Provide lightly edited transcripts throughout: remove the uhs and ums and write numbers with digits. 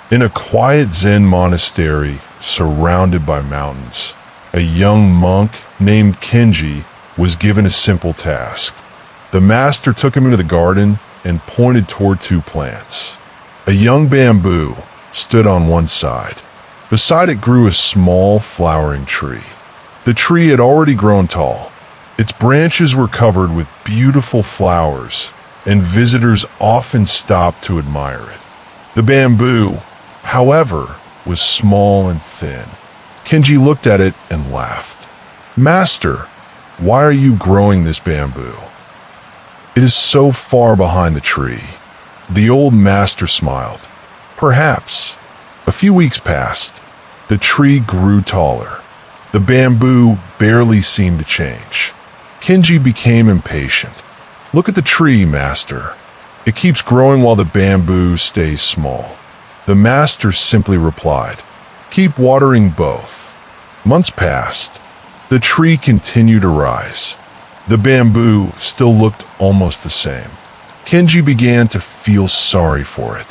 In a quiet Zen monastery surrounded by mountains, a young monk named Kenji was given a simple task. The master took him into the garden and pointed toward two plants. A young bamboo stood on one side. Beside it grew a small flowering tree. The tree had already grown tall. Its branches were covered with beautiful flowers, and visitors often stopped to admire it. The bamboo, however, was small and thin. Kenji looked at it and laughed. "Master, why are you growing this bamboo? It is so far behind the tree." The old master smiled. "Perhaps." A few weeks passed. The tree grew taller. The bamboo barely seemed to change. Kenji became impatient. "Look at the tree, master. It keeps growing while the bamboo stays small." The master simply replied, "Keep watering both." Months passed. The tree continued to rise. The bamboo still looked almost the same. Kenji began to feel sorry for it.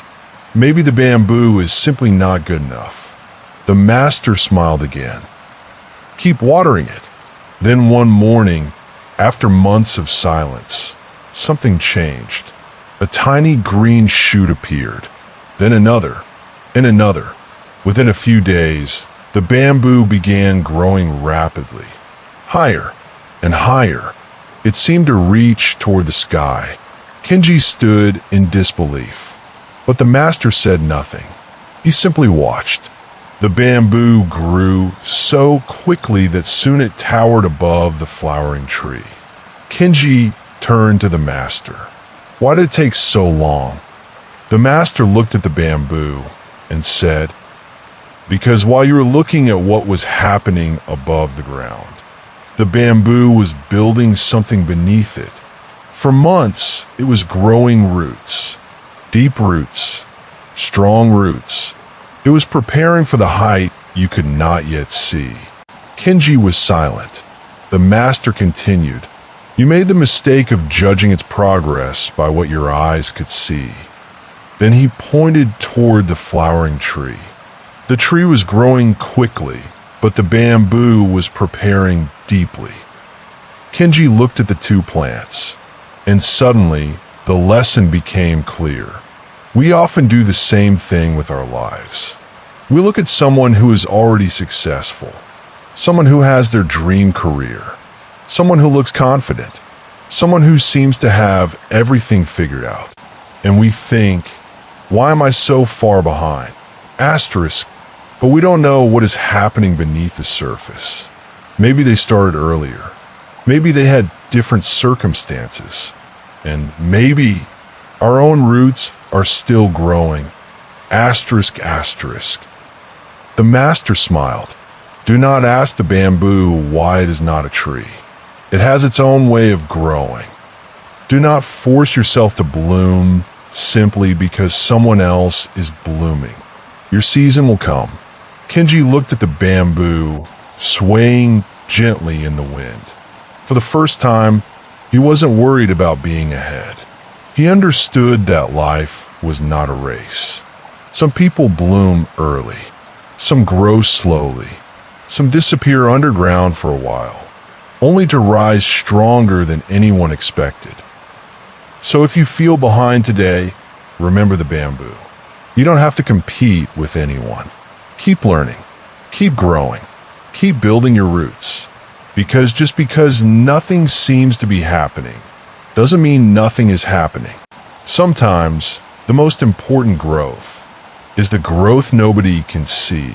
Maybe the bamboo is simply not good enough. The master smiled again. "Keep watering it." Then one morning, after months of silence, something changed. A tiny green shoot appeared, then another, and another. Within a few days, the bamboo began growing rapidly. Higher and higher. It seemed to reach toward the sky. Kenji stood in disbelief, but the master said nothing. He simply watched. The bamboo grew so quickly that soon it towered above the flowering tree. Kenji turned to the master. "Why did it take so long?" The master looked at the bamboo and said, "Because while you were looking at what was happening above the ground, the bamboo was building something beneath it. For months, it was growing roots, deep roots, strong roots. It was preparing for the height you could not yet see." Kenji was silent. The master continued, "You made the mistake of judging its progress by what your eyes could see." Then he pointed toward the flowering tree. The tree was growing quickly, but the bamboo was preparing deeply. Kenji looked at the two plants, and suddenly the lesson became clear. We often do the same thing with our lives. We look at someone who is already successful, someone who has their dream career, someone who looks confident, someone who seems to have everything figured out, and we think, "Why am I so far behind?" Asterisk. But we don't know what is happening beneath the surface. Maybe they started earlier. Maybe they had different circumstances. And maybe our own roots are still growing. Asterisk, asterisk. The master smiled. "Do not ask the bamboo why it is not a tree. It has its own way of growing. Do not force yourself to bloom simply because someone else is blooming. Your season will come." Kenji looked at the bamboo, swaying gently in the wind. For the first time, he wasn't worried about being ahead. He understood that life was not a race. Some people bloom early. Some grow slowly. Some disappear underground for a while, only to rise stronger than anyone expected. So if you feel behind today, remember the bamboo. You don't have to compete with anyone. Keep learning, keep growing, keep building your roots. Because just because nothing seems to be happening, doesn't mean nothing is happening. Sometimes, the most important growth is the growth nobody can see.